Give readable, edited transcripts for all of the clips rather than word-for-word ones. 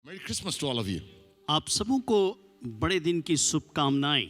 Merry Christmas to all of you. आप सबों को बड़े दिन की शुभकामनाएं।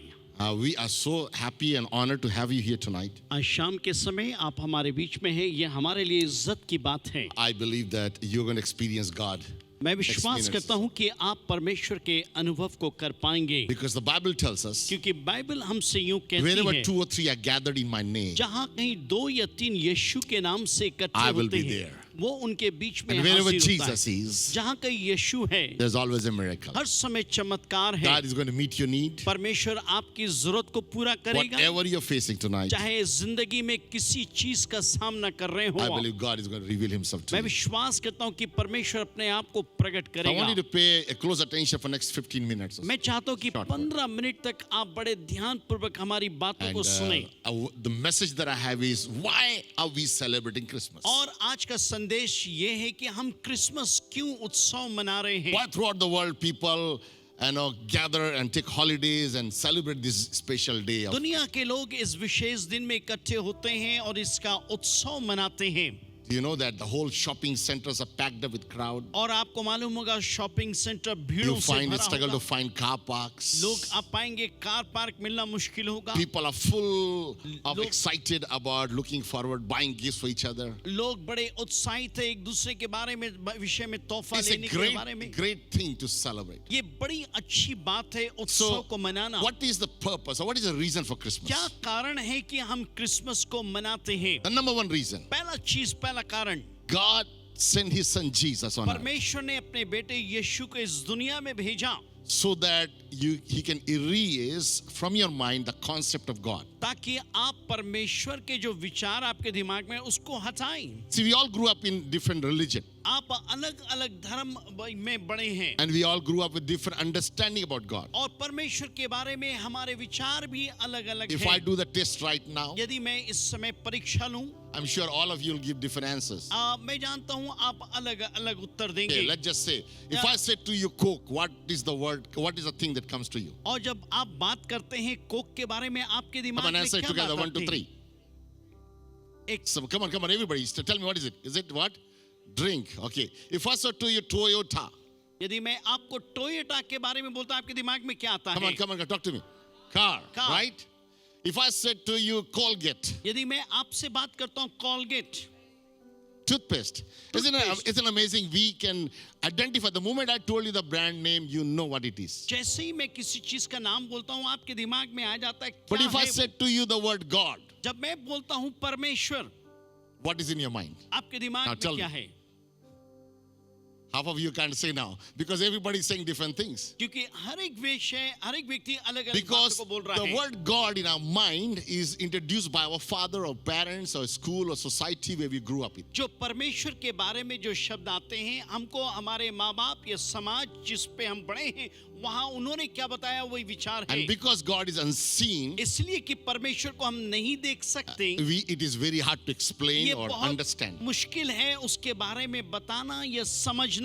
We are so happy and honored to have you here tonight. आज शाम के समय आप हमारे बीच में हैं, ये हमारे लिए इज्जत की बात है। I believe that you're going to experience God. मैं विश्वास Experience. करता हूं कि आप परमेश्वर के अनुभव को कर पाएंगे, Because the Bible tells us, क्योंकि बाइबल हमसे यूं कहती wherever है, 2 or 3 are gathered in my name, जहां कहीं 2 या 3 यीशु के नाम से इकट्ठे I will होते be हैं, there. वो उनके बीच में and wherever हाजिर होता Jesus है। is, जहां कहीं यीशु है, there's always a miracle. हर समय चमत्कार है। God is going to meet your need, परमेश्वर आपकी जरूरत को पूरा करेगा। whatever you're facing tonight. चाहे जिंदगी में किसी चीज का सामना कर रहे हो, I believe God is going to reveal Himself to मैं you. विश्वास करता हूं कि परमेश्वर अपने आप को प्रकट I want करेगा। you to pay a close attention for next 15 minutes. Or so. मैं चाहता हूं कि Short 15 मिनट तक आप बड़े ध्यानपूर्वक हमारी बातों And को सुने। the message that I have is, why are we celebrating Christmas? और आज का संदेश ये है कि हम क्रिसमस क्यों उत्सव मना रहे हैं। Why throughout the world people gather and take holidays and celebrate this special day of, दुनिया के लोग इस विशेष दिन में इकट्ठे होते हैं और इसका उत्सव मनाते हैं। do you know that the whole shopping centers are packed up with crowd? और आपको मालूम होगा शॉपिंग सेंटर भीड़ों You से find it भरा struggle to होगा। find car parks. लोग आप पाएंगे कार पार्क मिलना मुश्किल होगा। People are full of लोग- excited about looking forward, buying gifts for each other. लोग बड़े उत्साहित है एक दूसरे के बारे में विषय में तोहफा It's a लेने के बारे में। great thing to celebrate. ये बड़ी अच्छी बात है उत्सव So, को मनाना। what is the purpose or what is the reason for Christmas? क्या कारण है कि हम क्रिसमस को मनाते हैं? The number one reason, पहला कारण, God sent His Son Jesus on earth परमेश्वर ने अपने बेटे यीशु को इस दुनिया में भेजा so that He can erase from your mind the concept of God. ताकि आप परमेश्वर के जो विचार आपके दिमाग में उसको हटाएं। See, we all grew up in different religion आप अलग अलग धर्म में बड़े हैं and we all grew up with different understanding about God. और परमेश्वर के बारे में हमारे विचार भी अलग अलग If I हैं। do the test right now, यदि मैं इस समय परीक्षा लूं, I'm sure all of you will give different answers. मैं जानता हूं आप अलग अलग उत्तर Okay, देंगे। let's just say, if Yeah. I said to you Coke, what is the word, what is the thing that comes to you? और जब आप बात करते हैं कोक के बारे में आपके Come दिमाग on, में answer it क्या together, बात 1, 2, आती 3. है? एक So, come on, everybody, tell me what is it? Is it what? Drink. Okay. If I said to you Toyota, यदि मैं आपको टोयोटा के बारे में बोलता आपके दिमाग में क्या आता come है? on, talk to me. Car, Car. right? If I said to you Colgate, यदि मैं आपसे बात करता हूं Colgate, toothpaste. Isn't Toothpaste. it amazing? We can identify. The moment I told you the brand name, you know what it is. जैसे ही मैं किसी चीज का नाम बोलता हूं आपके दिमाग में आ जाता है But क्या if I है वो? said to you the word God, जब मैं बोलता हूं परमेश्वर, what is in your mind? आपके दिमाग Now में tell क्या me. है? Half of you can't say now because everybody is saying different things. क्योंकि हर एक व्यक्ति अलग अलग Because बातों को बोल रहा the है। word God in our mind is introduced by our father or parents or school or society where we grew up in. जो परमेश्वर के बारे में जो शब्द आते हैं हमको हमारे माँ बाप या समाज जिस पे हम बड़े हैं वहाँ उन्होंने क्या बताया वही विचार है। And because God is unseen, इसलिए कि परमेश्वर को हम नहीं देख सकते, it is very hard to explain ये or बहुत understand. मुश्किल है उसके बारे में बताना या समझना।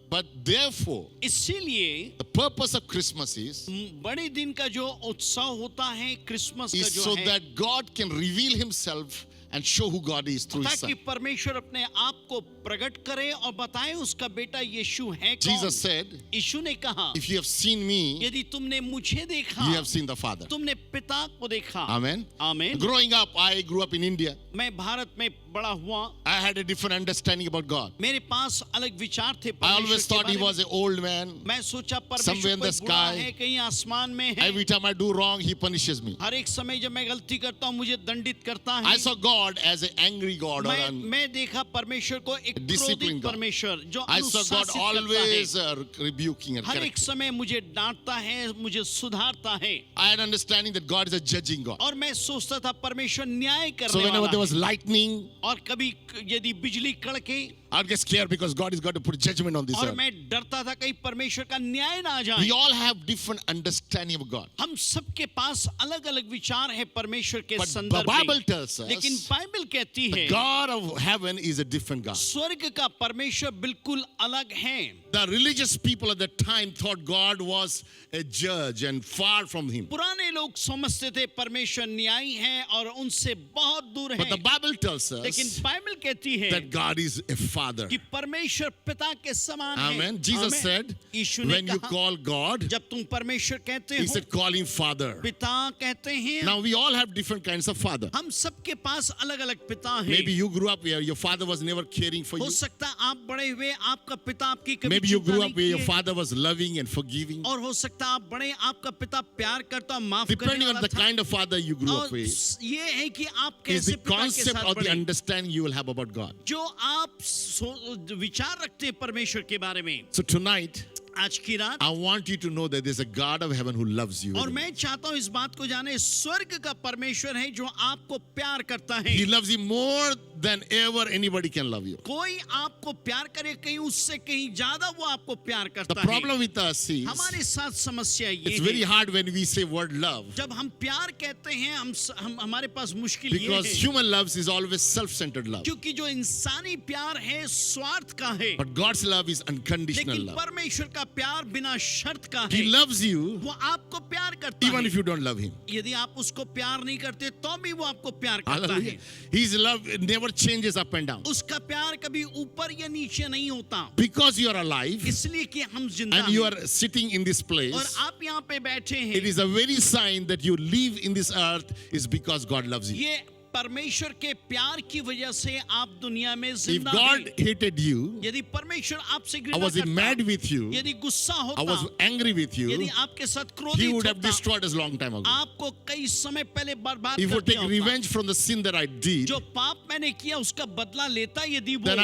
But therefore, इसीलिए the purpose of Christmas is बड़े दिन का जो उत्सव होता है क्रिसमस का जो so है, that God can reveal Himself and show who God is through His ताकि Son. परमेश्वर अपने आप को प्रकट करे और बताए उसका बेटा यीशु है कौन। Jesus said, यीशु ने कहा, if you have seen me, यदि तुमने मुझे देखा you have seen the Father. तुमने पिता को देखा। Amen. आमीन। Growing up, I grew up in India. मैं भारत में बड़ा हुआ, I had a different understanding about God. मेरे पास अलग विचार थे I always परमेश्वर के thought He बारे was में। an old man. मैं सोचा somewhere परमेश्वर in the कोई बूढ़ा sky. है कहीं आसमान में है। Every time I do wrong, He punishes me. हर एक समय जब मैं गलती करता हूँ मुझे दंडित करता है। I saw God as an angry God. Or मैं देखा परमेश्वर को एक disciplined क्रोधित God. परमेश्वर जो I saw God अनुशासित करता है। always rebuking and हर एक correcting. समय मुझे डांटता है, मुझे सुधारता है। I had understanding that God is a judging God. और मैं सोचता था परमेश्वर न्याय So करने whenever वाला there है। was lightning, और कभी यदि बिजली कड़के I'd get scared because God is going to put judgment on this और earth. मैं डरता था कहीं परमेश्वर का न्याय ना आ जाए। We all have different understanding of God. हम सबके पास अलग अलग विचार है परमेश्वर के But the संदर्भ Bible में, tells लेकिन us बाइबल कहती the है God of heaven is a different God. स्वर्ग स्वर्ग का परमेश्वर बिल्कुल अलग है। The religious people at that time thought God was a judge and far from him. पुराने लोग समझते थे परमेश्वर न्यायी है और उनसे बहुत दूर But the है, Bible tells लेकिन us बाइबल कहती है that God is a father. कि परमेश्वर पिता के समान है। Amen. Jesus आमीन। said, यीशु ने when you कहा, call God, जब तुम परमेश्वर कहते he हो, said, call him father. पिता कहते हैं। Now we all have different kinds of father. हम सबके पास अलग-अलग पिता हैं। Maybe you grew up where your father was never caring for हो you. सकता है आप बड़े हुए आपका पिता आपकी कभी Maybe you चिंता grew नहीं up where your किए। father was loving and forgiving. और हो सकता है आप बड़े आपका पिता प्यार करता माफ करने Depending on वाला the था। kind of father you grew up और with, ये है कि आप is कैसे the पिता के concept साथ or the बड़े, understanding you will have about God. जो आप विचार रखते हैं परमेश्वर के बारे में। So tonight, आज की रात I want you to know that there's a God of heaven who loves you. और मैं चाहता हूं इस बात को जाने, स्वर्ग का परमेश्वर है जो आपको प्यार करता है। He loves you more than ever anybody can love you. कोई आपको प्यार करे कहीं उससे कहीं ज्यादा वो आपको प्यार The करता problem है। with us is, हमारे साथ समस्या ये it's very है, hard when we say word love, जब हम प्यार कहते हैं हम हमारे पास मुश्किल ये because है, human love is always self-centered love. क्योंकि जो इंसानी प्यार है स्वार्थ का है, But God's love is unconditional लेकिन love. परमेश्वर का प्यार बिना शर्त का He है। loves you वो आपको प्यार करता even है, if you don't love him. यदि आप उसको प्यार नहीं करते तो भी वो आपको प्यार करता Hallelujah. है। His love never changes up and down. उसका प्यार कभी ऊपर या नीचे नहीं होता, Because you are alive इसलिए कि हम जिंदा and you हैं are sitting in this और place, आप यहाँ पे बैठे it हैं। is a very sign that you live in this earth is because God loves you. ये परमेश्वर के प्यार की वजह से आप दुनिया में If जिंदा God हैं। hated you, यदि परमेश्वर आपसे I घृणा was mad करता, with you, यदि गुस्सा I होता, was angry with you, यदि आपके साथ He क्रोधित would have होता, destroyed us long time ago. आपको कई समय पहले बर्बाद If कर you take दिया होता। revenge from the sin that I did, जो पाप मैंने किया उसका बदला लेता यदि वो, then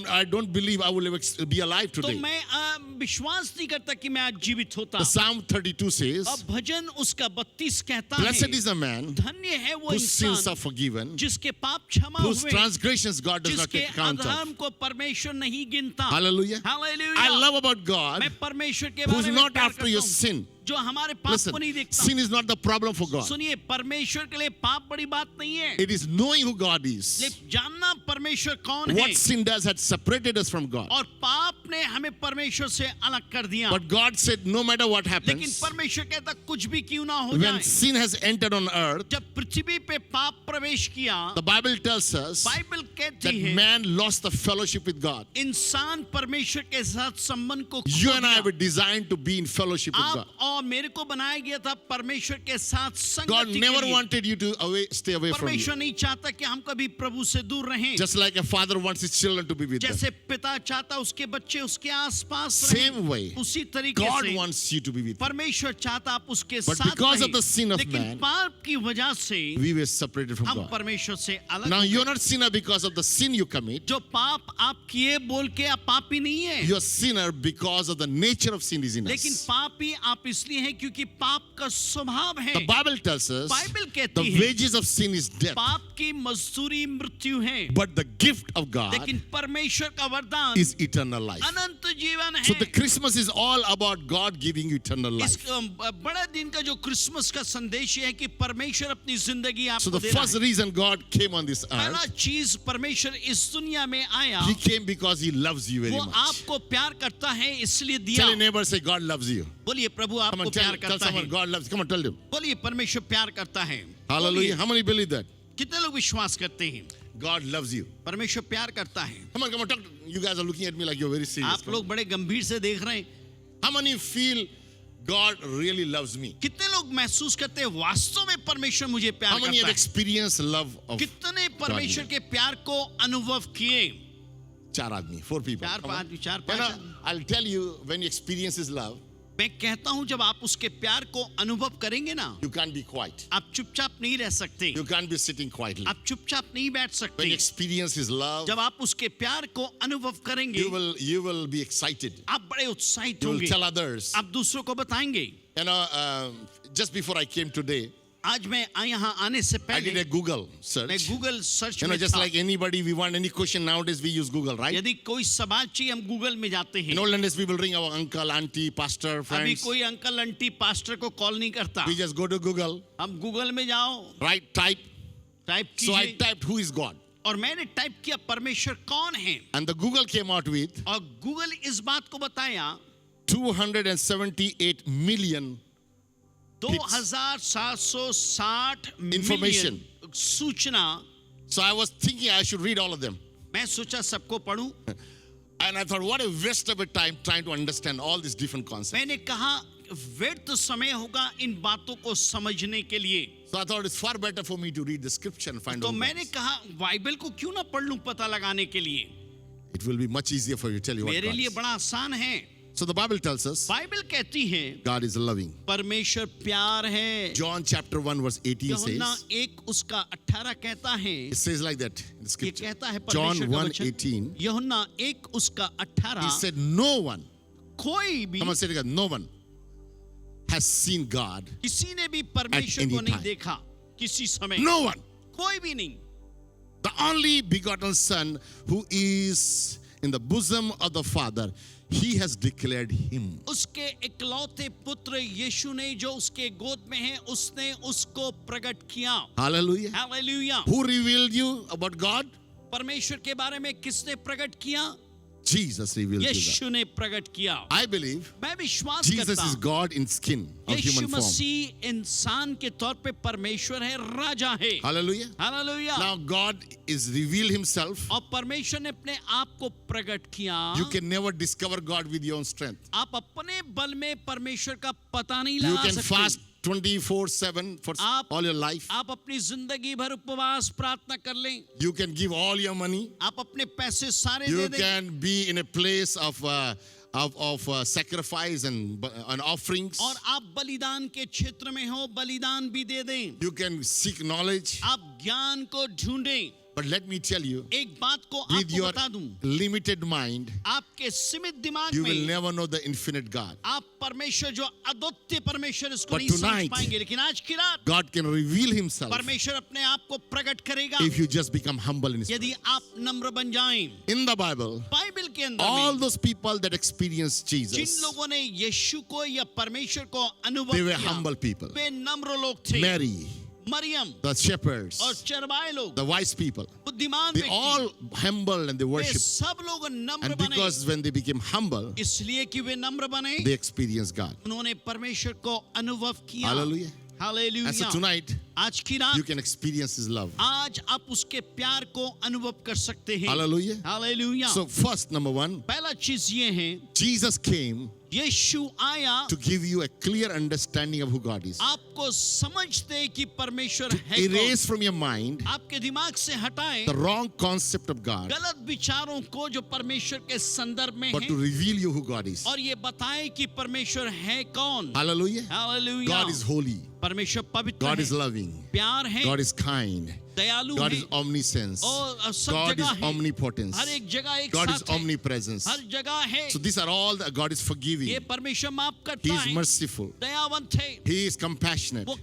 I don't believe I will ever be alive तो today. मैं विश्वास नहीं करता कि मैं आज जीवित होता। The Psalm 32 अब says, भजन उसका 32 कहता blessed है, is the man धन्य है वो whose sins are इंसान forgiven, जिसके पाप क्षमा whose हुए, transgressions God does not जिसके take account of. अधर्म को परमेश्वर नहीं गिनता। Hallelujah. Hallelujah. I love about God मैं परमेश्वर के who's बारे में not प्यार after your करता हूं, sin. जो हमारे पाप Listen, को नहीं देखता। sin is not the problem for God. सुनिए, परमेश्वर के लिए पाप बड़ी बात नहीं है, It is knowing who God is. लेकिन जानना परमेश्वर कौन है। What sin does had separated us from God. और पाप ने हमें परमेश्वर से अलग कर दिया। But God said, no matter what लेकिन happens, परमेश्वर कहता कुछ भी क्यों ना हो when जाए, sin has entered on earth, जब पृथ्वी पे पाप प्रवेश किया, the Bible tells us Bible कहती that है man lost the fellowship with God. इंसान परमेश्वर के साथ संबंध को You खो and I दिया। were designed to be in fellowship with God. आप और मेरे को बनाया गया था परमेश्वर के साथ God संगति के never लिए। wanted you to stay away from you. परमेश्वर नहीं चाहता कि हम कभी प्रभु से दूर रहें, Just like a father wants his children to be with them. जैसे पिता चाहता उसके बच्चे उसके आसपास Same रहें, way, उसी तरीके God से wants you to be with him. परमेश्वर चाहता आप उसके But साथ because of रहें। the sin of लेकिन man, पाप की वजह से We were separated from हम God. परमेश्वर से अलग Now हो you're गए। not sinner because of the sin you commit. जो पाप आप किए बोल के आप पापी नहीं है, You're sinner because of the nature of sin is in लेकिन us. पापी आप इसलिए हैं क्योंकि पाप का स्वभाव है। The Bible tells us Bible the कहती है wages of sin is death, पाप की मजदूरी मृत्यु है, but the gift of God लेकिन परमेश्वर का वरदान is eternal life. अनंत जीवन So है। the Christmas is all about God giving you eternal इस life. बड़ा दिन का जो क्रिसमस का संदेश है कि परमेश्वर अपनी जिंदगी So आपको the दे रहा first है। reason God came on this पहला earth, चीज परमेश्वर इस दुनिया में आया, He came because He loves you very वो much. आपको प्यार करता है इसलिए दिया। Tell your neighbor, say God loves you. बोलिए प्रभु Come आपको on, प्यार tell करता है। someone God loves you. Come on, tell them. बोलिए परमेश्वर प्यार करता है। Hallelujah. How many believe that? कितने लोग विश्वास करते हैं God loves you. परमेश्वर प्यार करता है? Come on, talk. You guys are looking at me like you're very serious. आप लोग बड़े गंभीर से देख रहे हैं। How many feel God really loves me? कितने लोग महसूस करते हैं वास्तव में परमेश्वर मुझे How प्यार many have करता है? experienced love of कितने परमेश्वर के प्यार को अनुभव किए? 4 आदमी, 4 people? चार Come on. पांच चार You know, पांच I'll tell you when you experience His love, मैं कहता हूं जब आप उसके प्यार को अनुभव करेंगे ना, you can't be quiet. आप चुपचाप नहीं रह सकते, You can't be sitting quietly. आप चुपचाप नहीं बैठ When सकते। you experience His love, जब आप उसके प्यार को अनुभव करेंगे, you will be excited. आप बड़े उत्साहित You will होंगे, tell others. आप दूसरों को बताएंगे। You know, just before I came today, आज मैं यहाँ आने से I did a पहले Google मैं search. Google search You know, में just था। like anybody, we want any question nowadays, we use Google, right? यदि कोई सवाल चाहिए हम गूगल में जाते In हैं। olden days, we will ring our uncle, auntie, pastor, अभी friends. कोई अंकल आंटी पास्टर को कॉल नहीं करता, We just go to Google, हम गूगल में जाओ, right? Type. Type So I कीजिए। typed, who is God? और मैंने टाइप किया परमेश्वर कौन है, And the Google came out with और गूगल इस बात को बताया 278 million 2760 Information. मिलियन सूचना. So I was thinking I should read all of them. मैं सोचा सबको पढूं. And I thought, what a waste of a time trying to understand all these different concepts. मैंने कहा व्यर्थ समय होगा इन बातों को समझने के लिए. So I thought it's far better for me to read the scripture and find तो out. मैंने कहा बाइबल को क्यों ना पढ़ लूं पता लगाने के लिए. It will be much easier for you to tell you what मेरे God लिए is. बड़ा आसान है. So the Bible tells us Bible कहती है God is loving. परमेश्वर प्यार है. John chapter 1 verse 18 यूहन्ना says, 1 उसका 18 कहता है. it says like that in the ये scripture. कहता है John परमेश्वर का 1:18. वचन. यूहन्ना 1 उसका He 18. said, no one, कोई भी come on, say it again, no one has seen God. किसी ने भी परमेश्वर any को नहीं time. देखा किसी समय. No one. कोई भी नहीं. The only begotten Son who is in the bosom of the Father, He has declared Him. उसके इकलौते पुत्र यीशु ने जो उसके गोद में है उसने उसको प्रकट किया. Hallelujah. Hallelujah. Who revealed you about God? परमेश्वर के बारे में किसने प्रकट किया? Jesus revealed you God. यीशु ने प्रकट किया. I believe मैं विश्वास Jesus करता is हूं God in skin of Yeshu human form. मसीह इंसान के तौर पे परमेश्वर है, राजा है. Hallelujah. Hallelujah. Now God is revealed Himself. और परमेश्वर ने अपने आप को प्रकट किया. You can never discover God with your own strength. आप अपने बल में परमेश्वर का पता नहीं You लगा can सकते. fast 24/7 for आप- all your life. आप अपनी जिंदगी भर उपवास प्रार्थना कर लें. You can give all your money. आप अपने पैसे सारे You दे दें. can be in a place of sacrifice and offerings. और आप बलिदान के क्षेत्र में हो, बलिदान भी दे दें. You can seek knowledge. आप ज्ञान को ढूंढें. But let me tell you, एक बात को with आपको your बता दूं, limited mind, आपके सीमित दिमाग you will में never know the infinite God. आप परमेश्वर जो अद्वितीय परमेश्वर इसको But नहीं समझ tonight, पाएंगे. लेकिन आज की रात God can reveal Himself परमेश्वर अपने आप को प्रकट करेगा if you just become humble in His यदि presence. आप नम्र बन जाएं. In the Bible, बाइबल के अंदर all में those people that experienced Jin Jesus, लोगों ने यीशु को या परमेश्वर को अनुभव they were किया humble people. वे नम्र लोग थे. Mary, मरियम the shepherds, और चरवाए लोग, the wise people, बुद्धिमान they व्यक्ति, all humble and they way worship. सब लोग नम्र And बने. because when they became humble, इसलिए कि वे नम्र बने they experienced God. उन्होंने परमेश्वर को अनुभव किया. Hallelujah. Hallelujah. And so tonight, आज की रात you can experience His love. आज आप उसके प्यार को अनुभव कर सकते हैं. Hallelujah. Hallelujah. So first, number one, पहला चीज ये है Jesus came यीशु आया to give you a clear understanding of who God is. आपको समझ दे कि परमेश्वर है कौन. Erase from your mind आपके दिमाग से हटाएं the wrong concept of God, गलत विचारों को जो परमेश्वर के संदर्भ में but to है reveal you who God is. और ये बताएं कि परमेश्वर है कौन. Hallelujah. Hallelujah. God is holy. परमेश्वर पवित्र God है, is loving. प्यार है, God is kind. दयालु God है is omniscience. और सब God is जगह है. omnipotence. हर एक जगह एक God is साथ है, omnipresence. हर जगह है. So these are all that God is ये forgiving. परमेश्वर माफ He करता is है, merciful. दयावंत है, He is compassionate. वो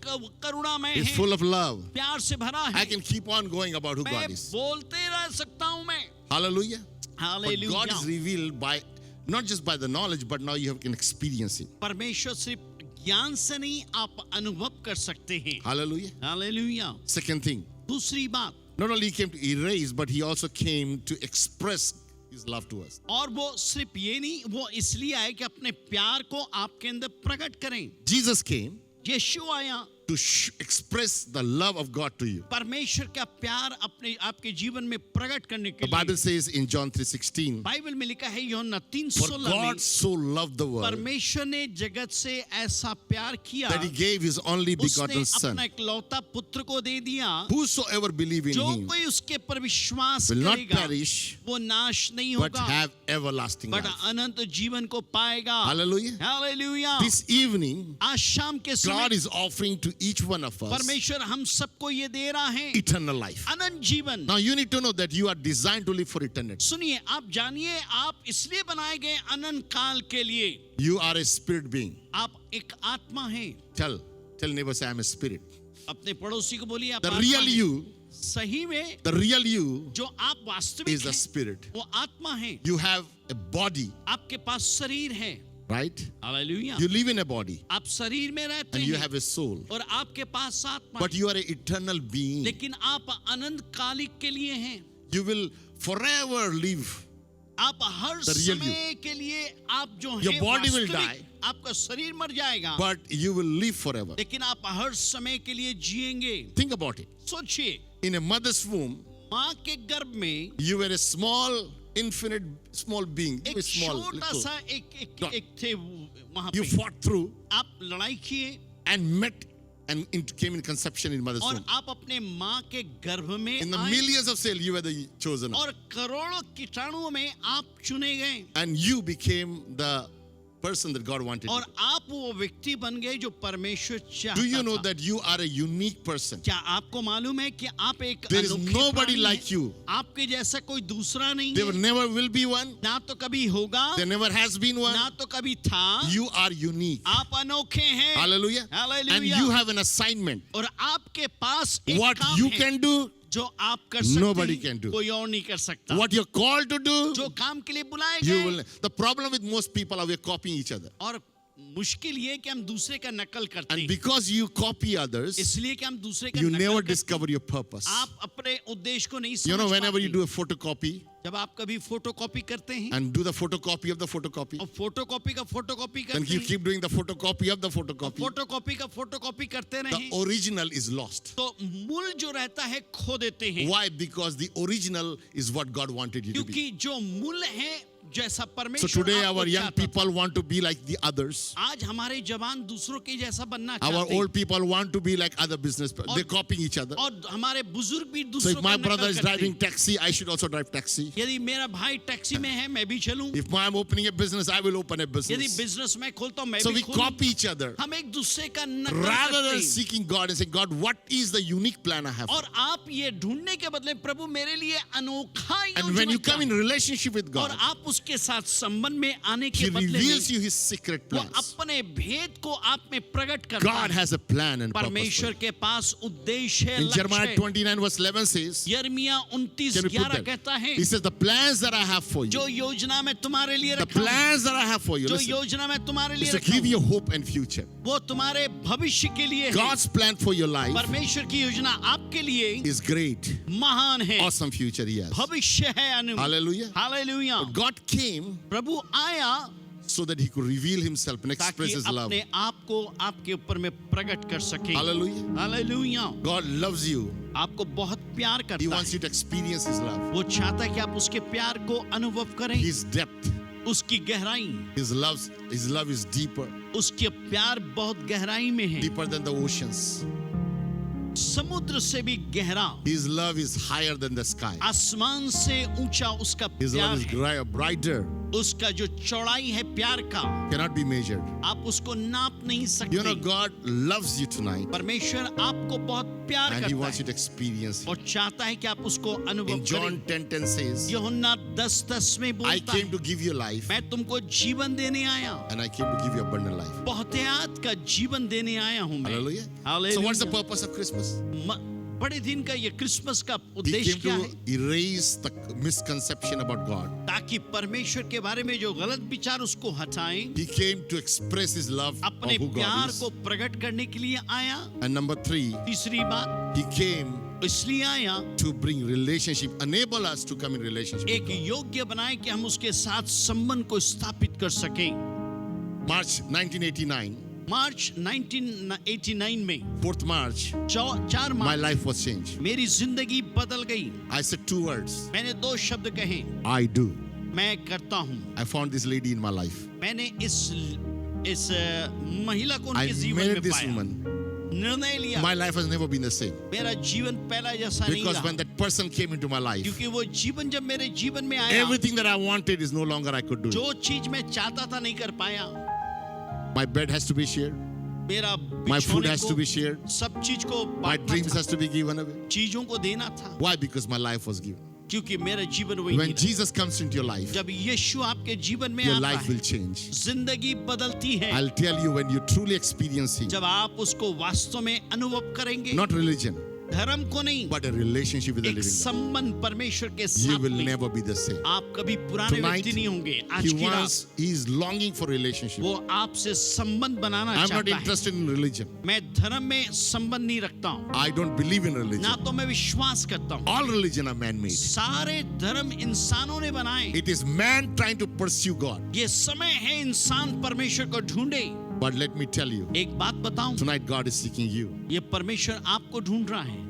करुणामय He is है, full of love. प्यार से भरा I है. can keep on going about who मैं God is. बोलते रह सकता हूँ मैं. Hallelujah. But God hallelujah. is revealed by not just by the knowledge, but now you can experience it. परमेश्वर सिर्फ ज्ञान से नहीं आप अनुभव कर सकते हैं. Hallelujah. हालेलुया. Second thing, दूसरी बात, not only he came to erase, but he also came to express his love to us. और वो सिर्फ ये नहीं, वो इसलिए आए कि अपने प्यार को आपके अंदर प्रकट करें. Jesus came यीशु आया to express the love of God to you. परमेश्वर का प्यार अपने आपके जीवन में प्रकट करने के The Bible लिए. says in John 3:16, बाइबल में लिखा है यूहन्ना for 3:16 God में so loved the world परमेश्वर ने जगत से ऐसा प्यार किया that he gave his only उसने begotten Son. अपना इकलौता पुत्र को दे दिया. Whosoever believe in जो him कोई उसके पर विश्वास will not करेगा perish, वो नाश नहीं but होगा have everlasting बट life. अनंत जीवन को पाएगा. Hallelujah. हालेलुया. This evening, आज शाम के God समय is offering to each one of us परमेश्वर हम सबको ये दे रहा है eternal life. अनंत जीवन. Now you need to know that you are designed to live for eternity. सुनिए, आप जानिए आप इसलिए बनाए गए अनंत काल के लिए. You are a spirit being. आप एक आत्मा हैं. Tell neighbor, say, I'm a spirit. अपने पड़ोसी को बोलिए आप The आत्मा real हैं. you, सही में the real you जो आप वास्तविक is the हैं spirit. वो आत्मा है. You have a body, आपके पास शरीर है right? Hallelujah. You live in a body आप शरीर में रहते and you हैं have a soul, और आपके पास आत्मा but है, you are an eternal being. लेकिन आप अनंत कालिक के लिए हैं। You will forever live. आप हर The real समय के लिए आप जो Your हैं body will वास्तविक, die. आपका शरीर मर जाएगा, But you will live forever. लेकिन आप हर समय के लिए जिएंगे। Think about it. सोचिए, In a mother's womb, माँ के गर्भ में you were a small, infinite, small being. You एक were small, छोटा little. सा एक थे वहां You पे। fought through आप लड़ाई किए and met and came in conception in mother's और womb. आप अपने माँ के गर्भ में In the आए millions of cells, you were the chosen one. और करोड़ों कीटाणुओं में आप चुने गए And you became the person that God wanted. और आप वो व्यक्ति बन गए जो परमेश्वर Do you चाहता know था। that you are a unique person? क्या आपको मालूम है कि आप एक There is अनोखे nobody प्राणी like हैं? you. आपके जैसा कोई दूसरा नहीं There है, never will be one. ना तो कभी होगा, There never has been one. ना तो कभी था। You are unique. आप अनोखे हैं। Hallelujah. Hallelujah. And you have an assignment. और आपके पास एक What काम you है can do, जो आप कर सकते nobody हैं, can do. कोई और नहीं कर सकता। what you're called to do, जो काम के लिए बुलाए you गए। will. The problem with most people are we're copying each other. और मुश्किल ये कि हम दूसरे का नकल करते And हैं, because you copy others, इसलिए कि हम दूसरे का you नकल never करते हैं। discover your purpose. आप अपने उद्देश्य को नहीं You know, समझ whenever you पाते। do a photocopy जब आप कभी फोटोकॉपी करते हैं and do the photocopy of the photocopy, और फोटोकॉपी का फोटोकॉपी then करते you हैं, keep doing the photocopy of the photocopy, photocopy का फोटोकॉपी करते the रहे original is lost. तो मूल जो रहता है खो देते हैं। Why? Because the original is what God wanted you to be. क्योंकि जो मूल है जैसा So परमेश्वर today आपको our young चाहता था। people want to be like the others. आज हमारे जवान दूसरों के जैसा बनना Our चाहते हैं old people want to be like other business. They're copying each other. और हमारे बुजुर्ग भी So दूसरों if my का brother नकल is करते driving हैं। taxi, I should also drive taxi. यदि मेरा भाई टैक्सी में है मैं भी चलूं, If I'm opening a business, I will open a यदि business. बिजनेस मैं खोलता हूं मैं So भी we खोलूं। copy each other हम एक दूसरे का नकल rather करते than हैं seeking God and saying, God, what is the unique plan I have? और आप ये ढूंढने के बदले प्रभु मेरे लिए अनोखा And when you योजना come in क्या है? relationship with और God, आप उसके साथ संबंध में आने He के बदले reveals में you His secret वो plans. अपने भेद को आप में प्रकट करता God है। has a plan and purpose. for परमेश्वर you. के पास उद्देश्य है, In लक्ष्य Jeremiah है। 29 verse 11 says, यिर्मयाह can you put 29:11 that? कहता है He says, the plans that I have for जो you, योजना मैं तुम्हारे लिए the रखा हूं, plans that I have for you, जो listen, योजना मैं तुम्हारे is लिए to रखा give हूं, you hope and future. वो तुम्हारे भविष्य के लिए है। God's plan for your life परमेश्वर की योजना आपके लिए is great. महान है, Awesome future he has. भविष्य है अनु Hallelujah. हालेलुया। God came प्रभु आया so that he could reveal himself and express ताकि his love. अपने आप को आपके ऊपर में प्रकट कर सके। Hallelujah. Hallelujah. God loves you. आपको बहुत प्यार He करता wants है, you to experience his love, वो चाहता है कि आप उसके प्यार को अनुभव करें, his depth. उसकी गहराई, His love is deeper, उसके प्यार बहुत गहराई में है, deeper than the oceans. समुद्र से भी गहरा, His love is higher than the sky. आसमान से ऊंचा उसका His love प्यार is है, brighter, उसका जो चौड़ाई है प्यार का cannot be measured. आप उसको नाप नहीं You know, सकते। God loves you tonight परमेश्वर आपको बहुत प्यार and he करता wants you है to experience it. और चाहता है कि आप उसको अनुभव In John करें। 10:10 says, यूहन्ना 10:10 में I बोलता came है, to give you life मैं तुमको जीवन देने आया, and I came to give you abundant life. बहुतायत का जीवन देने आया हूं मैं। Hallelujah. Hallelujah. So what's the purpose of Christmas? बड़े दिन का ये क्रिसमस का He उद्देश्य came क्या to है? erase the misconception about God. ताकि परमेश्वर के बारे में जो गलत विचार उसको हटाएं, He came to express his love of अपने who God प्यार is. को प्रकट करने के लिए आया। And number 3, तीसरी बात, he came इसलिए आया to bring relationship, enable us to come in relationship. एक योग्य बनाए कि हम उसके साथ संबंध को स्थापित कर सकें। March 1989, मार्च 1989 में 4th March, 4 my March life was changed. मेरी जिंदगी बदल गई। I said 2 words, मैंने 2 शब्द कहे, I do. मैं करता हूँ। I found this lady in my life. मैंने इस महिला को I उनके जीवन married में this पाया, woman. निर्णय लिया। My life has never been the same. मेरा जीवन पहला जैसा नहीं Because रहा, when that person came into my life, क्योंकि वो जीवन जब मेरे जीवन में आया, everything that I wanted is no longer I could do. जो चीज मैं चाहता था नहीं कर पाया। My bed has to be shared. मेरा My food बिछोने has को, to be shared. सब चीज को My बांटना dreams था, has to be given away. चीजों को देना था, Why? Because my life was given. क्योंकि मेरा जीवन वही When नहीं Jesus comes into your life, रहा। जब यीशु आपके जीवन में your आता life है, will change. जिंदगी बदलती है। I'll tell you, when you truly experience Him, जब आप उसको वास्तव में अनुभव करेंगे, not religion, धर्म को नहीं, but a relationship with the एक living God. संबंध परमेश्वर के You साथ will में never be the same. आप कभी पुराने Tonight, व्यक्ति नहीं होंगे। आज he की wants, रात he is longing for relationship. वो आपसे संबंध बनाना I'm not चाहता है। interested in religion. मैं धर्म में संबंध नहीं रखता हूँ, I don't believe in religion. ना तो मैं विश्वास करता हूँ। All religion are man-made. सारे धर्म इंसानों ने बनाए। It is man trying to pursue God. ये समय है इंसान परमेश्वर को ढूंढे। But let me tell you, एक बात बताऊं, tonight God is seeking you. ये परमेश्वर आपको ढूंढ रहा है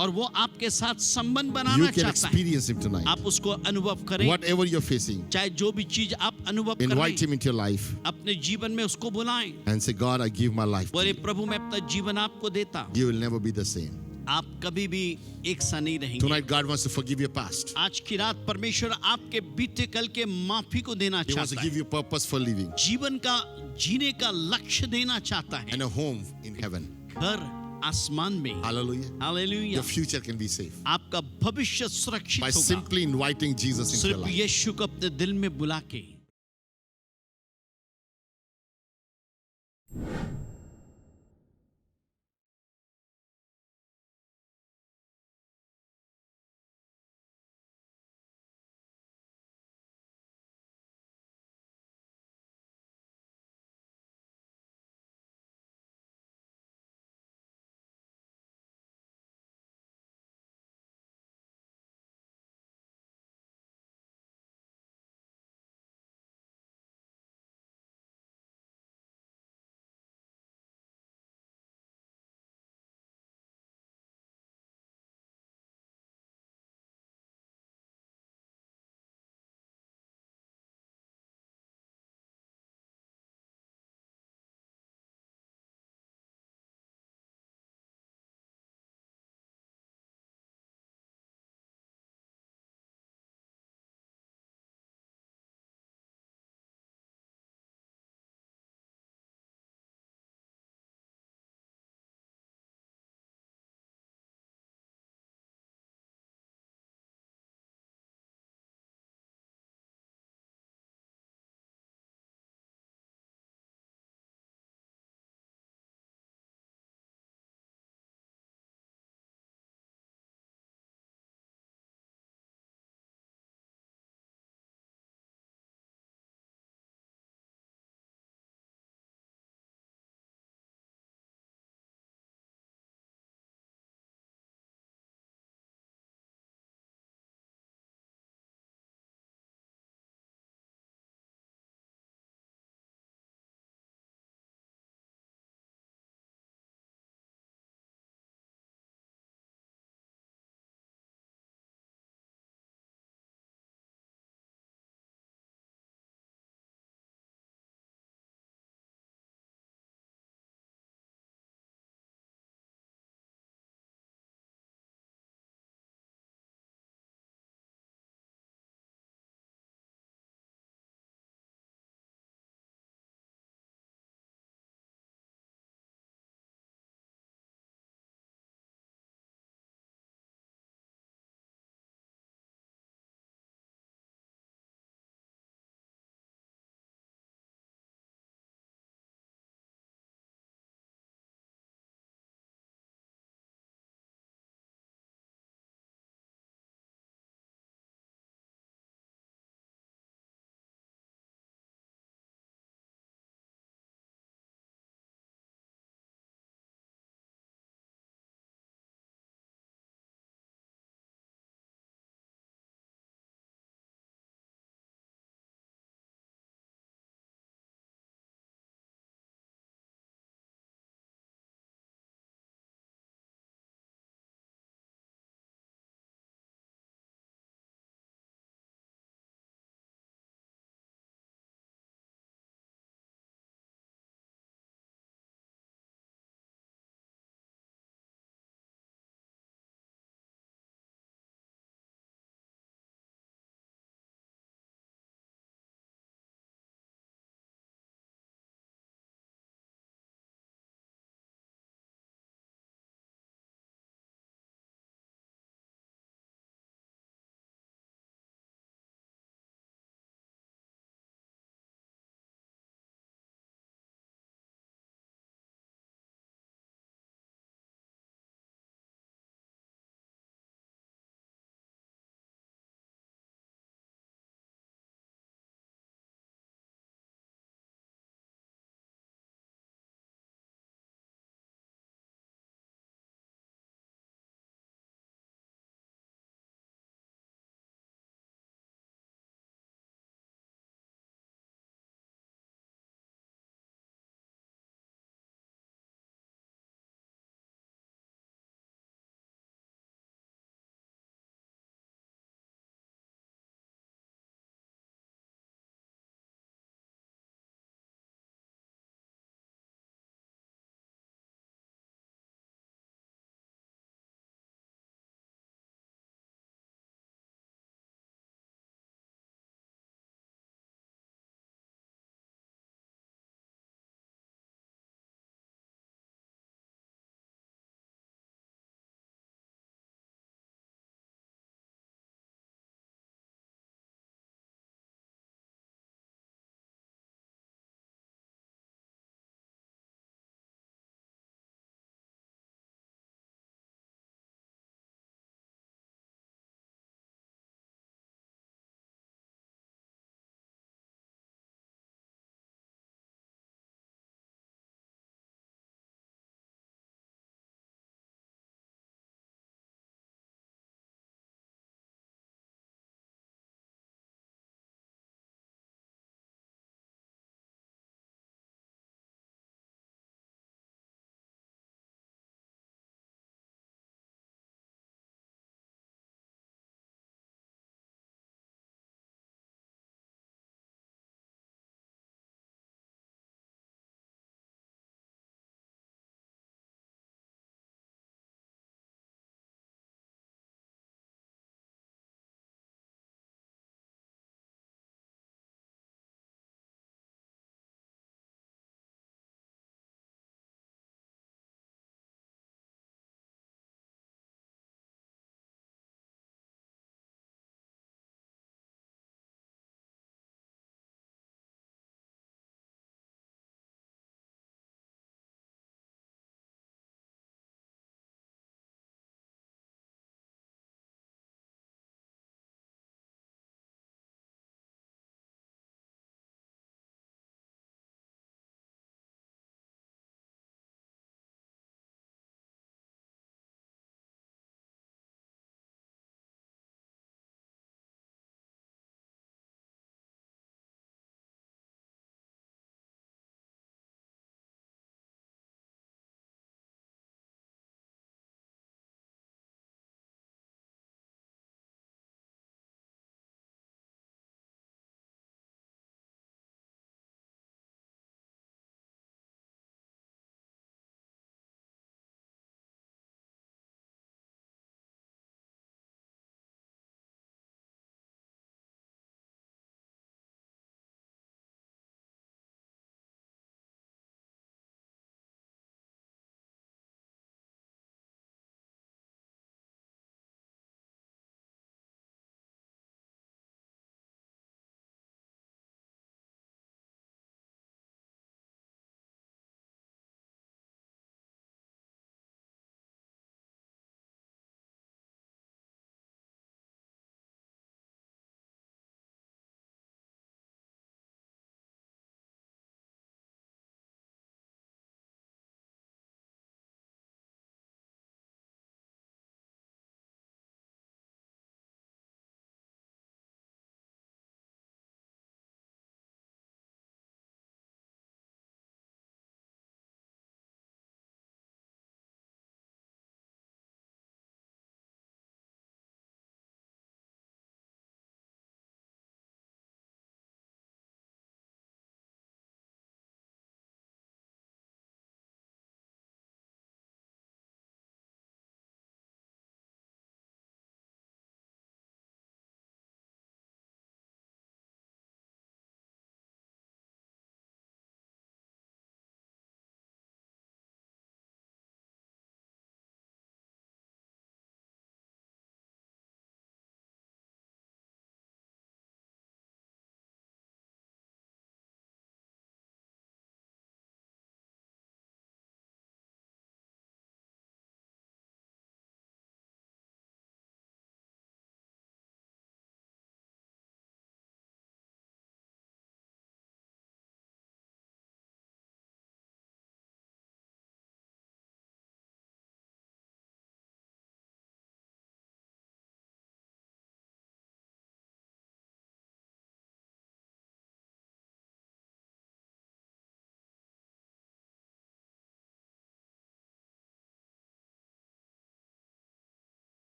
और वो आपके साथ संबंध You बनाना can चाहता है। experience Him tonight. आप उसको अनुभव करें, Whatever you're facing, चाहे जो भी चीज आप अनुभव कर रहे invite हैं, Him into your life अपने जीवन में उसको बुलाएं। and say, God, I give my life to बोले you. प्रभु मैं अपना जीवन आपको देता हूं। You will never be the same. आप कभी भी एक सा नहीं रहेंगे। Tonight, God wants to forgive your past. आज की रात परमेश्वर आपके बीते कल के माफी को देना He wants to चाहता give है, you purpose for living जीवन का जीने का लक्ष्य देना चाहता है, and a home in heaven. घर आसमान में। Hallelujah. Hallelujah. Your future can be safe आपका भविष्य सुरक्षित by होगा simply inviting Jesus into your सिर्फ life. यीशु को अपने दिल में बुला के।